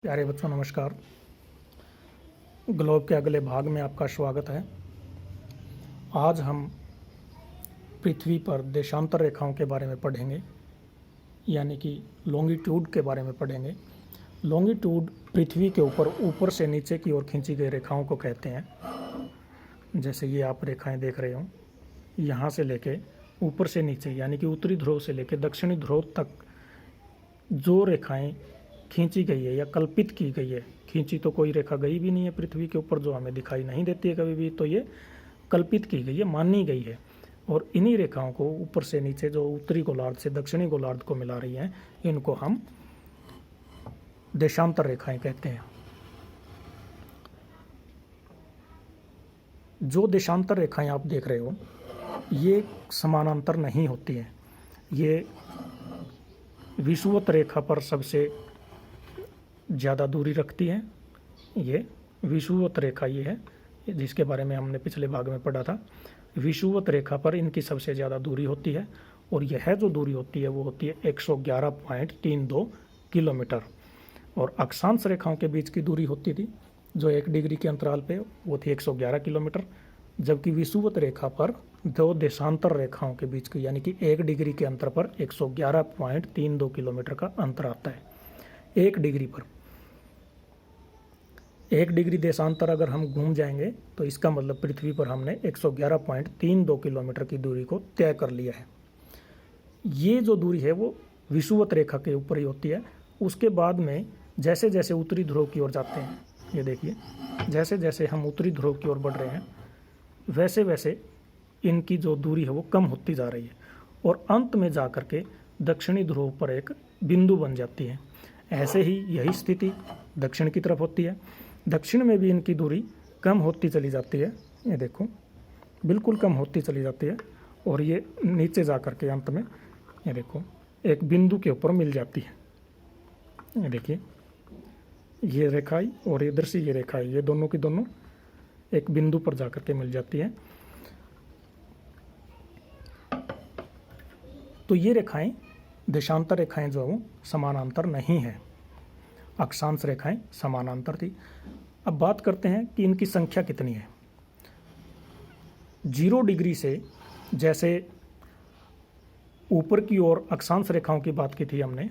प्यारे बच्चों नमस्कार। ग्लोब के अगले भाग में आपका स्वागत है। आज हम पृथ्वी पर देशांतर रेखाओं के बारे में पढ़ेंगे, यानी कि लॉन्गिट्यूड के बारे में पढ़ेंगे। लॉन्गिट्यूड पृथ्वी के ऊपर से नीचे की ओर खींची गई रेखाओं को कहते हैं। जैसे ये आप रेखाएं देख रहे हो, यहाँ से लेके ऊपर से नीचे यानी कि उत्तरी ध्रुव से लेके दक्षिणी ध्रुव तक जो रेखाएं खींची गई है या कल्पित की गई है, खींची तो कोई रेखा गई भी नहीं है पृथ्वी के ऊपर, जो हमें दिखाई नहीं देती है कभी भी, तो ये कल्पित की गई है, मानी गई है। और इन्हीं रेखाओं को ऊपर से नीचे जो उत्तरी गोलार्ध से दक्षिणी गोलार्ध को मिला रही हैं, इनको हम देशांतर रेखाएं कहते हैं। जो देशांतर रेखाएं आप देख रहे हो, ये समानांतर नहीं होती हैं। ये विषुवत रेखा पर सबसे ज़्यादा दूरी रखती है। ये विषुवत रेखा ये है, जिसके बारे में हमने पिछले भाग में पढ़ा था। विषुवत रेखा पर इनकी सबसे ज़्यादा दूरी होती है, और यह जो दूरी होती है वो होती है 111.32 किलोमीटर। और अक्षांश रेखाओं के बीच की दूरी होती थी जो 1 डिग्री के अंतराल पे, वो थी 111 किलोमीटर। जबकि विषुवत रेखा पर दो देशांतर रेखाओं के बीच की यानी कि 1 डिग्री के अंतर पर 111.32 किलोमीटर का अंतर आता है। 1 डिग्री पर 1 डिग्री देशांतर अगर हम घूम जाएंगे तो इसका मतलब पृथ्वी पर हमने 111.32 किलोमीटर की दूरी को तय कर लिया है। ये जो दूरी है वो विषुवत रेखा के ऊपर ही होती है। उसके बाद में जैसे जैसे उत्तरी ध्रुव की ओर जाते हैं, ये देखिए, जैसे जैसे हम उत्तरी ध्रुव की ओर बढ़ रहे हैं वैसे वैसे इनकी जो दूरी है वो कम होती जा रही है, और अंत में जा कर के दक्षिणी ध्रुव पर एक बिंदु बन जाती है। ऐसे ही यही स्थिति दक्षिण की तरफ होती है। दक्षिण में भी इनकी दूरी कम होती चली जाती है, ये देखो, बिल्कुल कम होती चली जाती है, और ये नीचे जा कर के अंत में ये देखो एक बिंदु के ऊपर मिल जाती है। ये देखिए, ये रेखाई और इधर से ये रेखाई, ये दोनों की दोनों एक बिंदु पर जा कर के मिल जाती है। तो ये रेखाएं देशांतर रेखाएं जो वो समानांतर नहीं है। अक्षांश रेखाएं समानांतर थी। अब बात करते हैं कि इनकी संख्या कितनी है। 0 डिग्री से जैसे ऊपर की ओर अक्षांश रेखाओं की बात की थी हमने,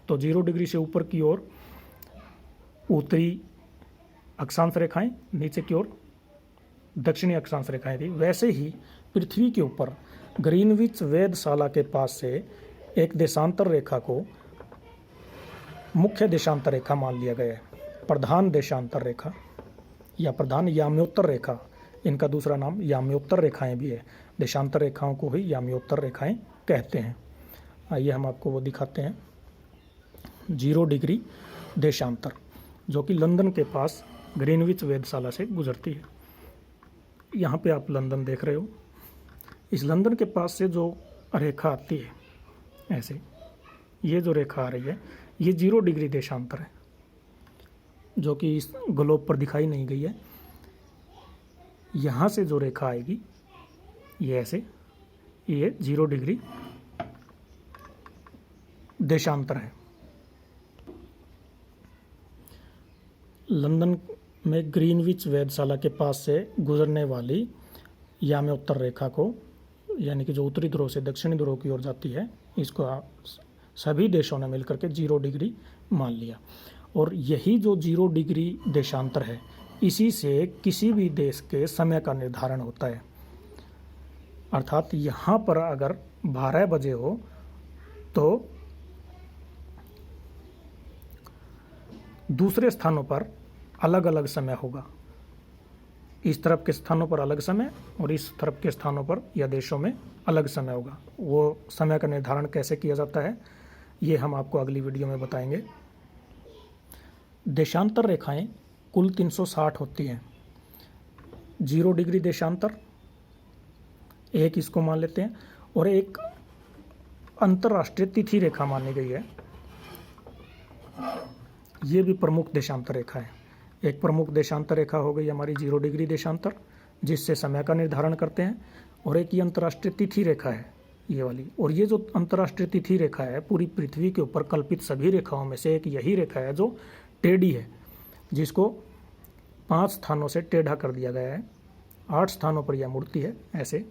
तो 0 डिग्री से ऊपर की ओर उत्तरी अक्षांश रेखाएं, नीचे की ओर दक्षिणी अक्षांश रेखाएं थी। वैसे ही पृथ्वी के ऊपर ग्रीनविच वेधशाला के पास से एक देशांतर रेखा को मुख्य देशांतर रेखा मान लिया गया है। प्रधान देशांतर रेखा या प्रधान याम्योत्तर रेखा, इनका दूसरा नाम याम्योत्तर रेखाएं भी है। देशांतर रेखाओं को ही याम्योत्तर रेखाएं कहते हैं। आइए हम आपको वो दिखाते हैं। 0 डिग्री देशांतर, जो कि लंदन के पास ग्रीनविच वेधशाला से गुजरती है। यहाँ पे आप लंदन देख रहे हो। इस लंदन के पास से जो रेखा आती है, ऐसे ये जो रेखा आ रही है, ये 0 डिग्री देशांतर है, जो कि इस ग्लोब पर दिखाई नहीं गई है। यहाँ से जो रेखा आएगी ये ऐसे, ये 0 डिग्री देशांतर है। लंदन में ग्रीनविच वेधशाला के पास से गुजरने वाली याम्योत्तर रेखा को, यानी कि जो उत्तरी ध्रुव से दक्षिणी ध्रुव की ओर जाती है, इसको सभी देशों ने मिलकर के 0 डिग्री मान लिया। और यही जो 0 डिग्री देशांतर है, इसी से किसी भी देश के समय का निर्धारण होता है। अर्थात यहाँ पर अगर 12 बजे हो तो दूसरे स्थानों पर अलग अलग समय होगा। इस तरफ के स्थानों पर अलग समय और इस तरफ के स्थानों पर या देशों में अलग समय होगा। वो समय का निर्धारण कैसे किया जाता है, ये हम आपको अगली वीडियो में बताएंगे। देशांतर रेखाएं कुल 360 होती हैं। 0 डिग्री देशांतर एक इसको मान लेते हैं, और एक अंतर्राष्ट्रीय तिथि रेखा मानी गई है। ये भी प्रमुख देशांतर रेखा है। एक प्रमुख देशांतर रेखा हो गई हमारी 0 डिग्री देशांतर, जिससे समय का निर्धारण करते हैं, और एक ये अंतर्राष्ट्रीय तिथि रेखा है, ये वाली। और ये जो अंतर्राष्ट्रीय तिथि रेखा है, पूरी पृथ्वी के ऊपर कल्पित सभी रेखाओं में से एक यही रेखा है जो टेढ़ी है, जिसको 5 स्थानों से टेढ़ा कर दिया गया है। 8 स्थानों पर यह मुड़ती है ऐसे,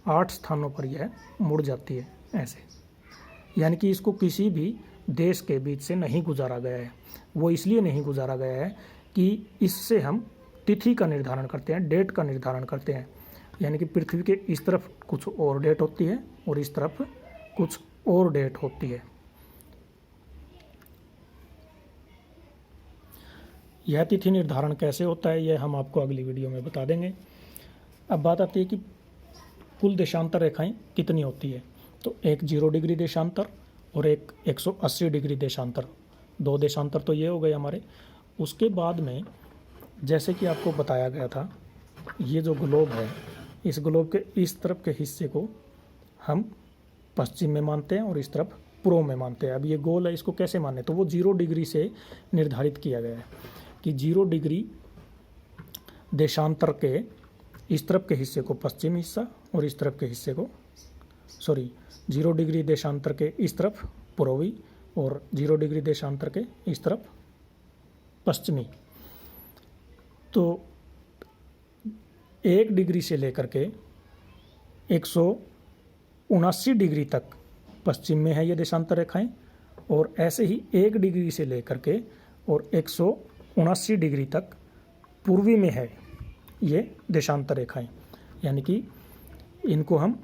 8 स्थानों पर यह मुड़ जाती है ऐसे, यानी कि इसको किसी भी देश के बीच से नहीं गुजारा गया है। वो इसलिए नहीं गुजारा गया है कि इससे हम तिथि का निर्धारण करते हैं, डेट का निर्धारण करते हैं, यानी कि पृथ्वी के इस तरफ कुछ और डेट होती है और इस तरफ कुछ और डेट होती है। यह तिथि निर्धारण कैसे होता है यह हम आपको अगली वीडियो में बता देंगे। अब बात आती है कि कुल देशांतर रेखाएं कितनी होती है। तो एक 0 डिग्री देशांतर और एक 180 डिग्री देशांतर, 2 देशांतर तो ये हो गए हमारे। उसके बाद में जैसे कि आपको बताया गया था, ये जो ग्लोब है, इस ग्लोब के इस तरफ के हिस्से को हम पश्चिम में मानते हैं और इस तरफ पूर्व में मानते हैं। अब ये गोल है, इसको कैसे माने, तो वो 0 डिग्री से निर्धारित किया गया है कि 0 डिग्री देशांतर के इस तरफ के हिस्से को पश्चिम हिस्सा और इस तरफ के हिस्से को 0 डिग्री देशांतर के इस तरफ पूर्वी और 0 डिग्री देशांतर के इस तरफ पश्चिमी। तो 1 डिग्री से लेकर के 179 डिग्री तक पश्चिम में है ये देशांतर रेखाएं, और ऐसे ही 1 डिग्री से लेकर के और 179 डिग्री तक पूर्वी में है ये देशांतर रेखाएं। यानी कि इनको हम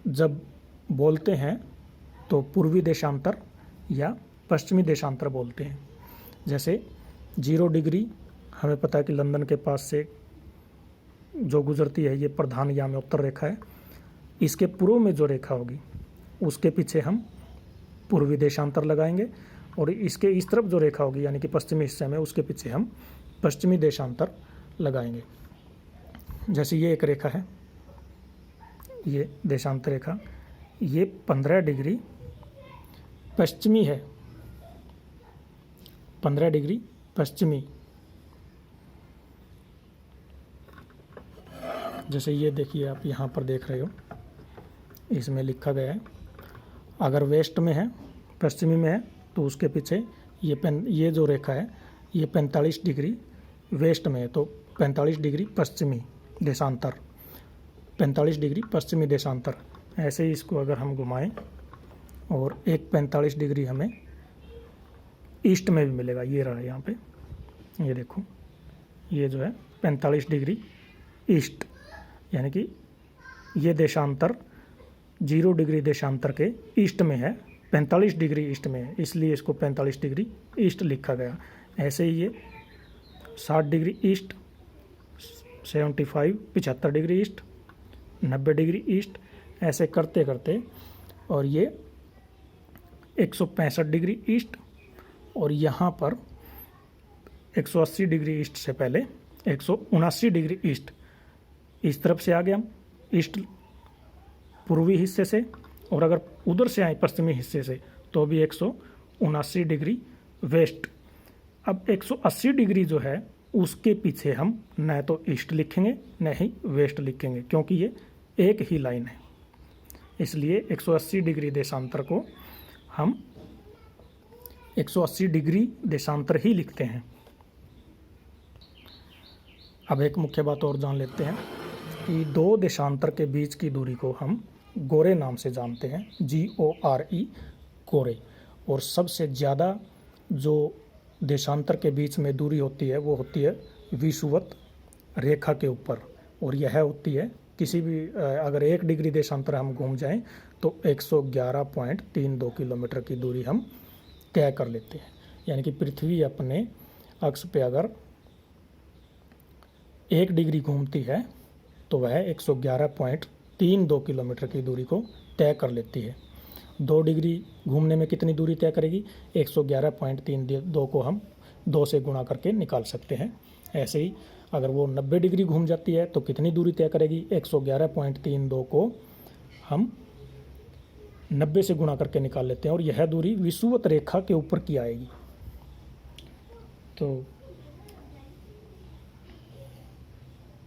जब बोलते हैं तो पूर्वी देशांतर या पश्चिमी देशांतर बोलते हैं। जैसे 0 डिग्री हमें पता है कि लंदन के पास से जो गुजरती है ये प्रधान या में उत्तर रेखा है। इसके पूर्व में जो रेखा होगी उसके पीछे हम पूर्वी देशांतर लगाएंगे, और इसके इस तरफ जो रेखा होगी यानी कि पश्चिमी हिस्से में, उसके पीछे हम पश्चिमी देशांतर लगाएंगे। जैसे ये एक रेखा है, ये देशांतर रेखा, ये 15 डिग्री पश्चिमी है, 15 डिग्री पश्चिमी। जैसे ये देखिए, आप यहाँ पर देख रहे हो, इसमें लिखा गया है अगर वेस्ट में है, पश्चिमी में है, तो उसके पीछे ये जो रेखा है ये 45 डिग्री वेस्ट में है, तो 45 डिग्री पश्चिमी देशांतर, 45 डिग्री पश्चिमी देशांतर। ऐसे ही इसको अगर हम घुमाएं और एक 45 डिग्री हमें ईस्ट में भी मिलेगा, ये रहा यहाँ पे, ये देखो, ये जो है 45 डिग्री ईस्ट, यानी कि ये देशांतर 0 डिग्री देशांतर के ईस्ट में है, 45 डिग्री ईस्ट में है, इसलिए इसको 45 डिग्री ईस्ट लिखा गया। ऐसे ही ये 60 degree east, 75 degree east, 90 degree east, ऐसे करते करते, और ये 165 डिग्री ईस्ट, और यहाँ पर 180 डिग्री ईस्ट से पहले 179 डिग्री ईस्ट, इस तरफ से आ गए हम ईस्ट पूर्वी हिस्से से, और अगर उधर से आए पश्चिमी हिस्से से तो भी 179 डिग्री वेस्ट। अब 180 डिग्री जो है उसके पीछे हम न तो ईस्ट लिखेंगे न ही वेस्ट लिखेंगे, क्योंकि ये एक ही लाइन है, इसलिए 180 डिग्री देशांतर को हम 180 डिग्री देशांतर ही लिखते हैं। अब एक मुख्य बात और जान लेते हैं कि 2 देशांतर के बीच की दूरी को हम गोरे नाम से जानते हैं, GORE, गोरे। और सबसे ज़्यादा जो देशांतर के बीच में दूरी होती है वो होती है विषुवत रेखा के ऊपर, और यह होती है किसी भी अगर 1 डिग्री देशांतर हम घूम जाएं तो 111.32 किलोमीटर की दूरी हम तय कर लेते हैं। यानी कि पृथ्वी अपने अक्ष पे अगर 1 डिग्री घूमती है तो वह 111.32 किलोमीटर की दूरी को तय कर लेती है। 2 डिग्री घूमने में कितनी दूरी तय करेगी, 111.32 को हम 2 से गुणा करके निकाल सकते हैं। ऐसे ही अगर वो 90 डिग्री घूम जाती है तो कितनी दूरी तय करेगी, 111.32 को हम 90 से गुणा करके निकाल लेते हैं, और यह दूरी विषुवत रेखा के ऊपर की आएगी। तो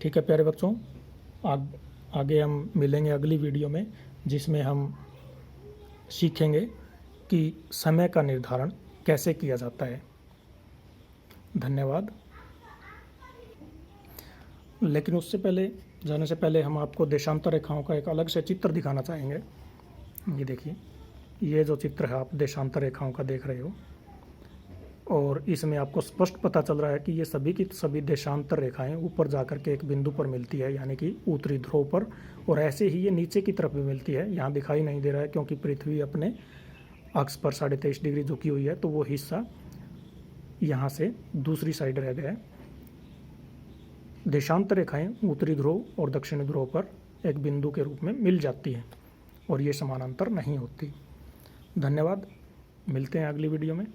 ठीक है प्यारे बच्चों, आगे हम मिलेंगे अगली वीडियो में, जिसमें हम सीखेंगे कि समय का निर्धारण कैसे किया जाता है। धन्यवाद। लेकिन उससे पहले जाने से पहले हम आपको देशांतर रेखाओं का एक अलग से चित्र दिखाना चाहेंगे। ये देखिए, ये जो चित्र है आप देशांतर रेखाओं का देख रहे हो, और इसमें आपको स्पष्ट पता चल रहा है कि ये सभी की सभी देशांतर रेखाएं ऊपर जाकर के एक बिंदु पर मिलती है, यानी कि उत्तरी ध्रुव पर, और ऐसे ही ये नीचे की तरफ भी मिलती है। यहाँ दिखाई नहीं दे रहा है क्योंकि पृथ्वी अपने अक्ष पर 23.5 डिग्री झुकी हुई है, तो वो हिस्सा यहाँ से दूसरी साइड रह गया है। देशांतर रेखाएं उत्तरी ध्रुव और दक्षिणी ध्रुव पर एक बिंदु के रूप में मिल जाती हैं और ये समानांतर नहीं होती। धन्यवाद। मिलते हैं अगली वीडियो में।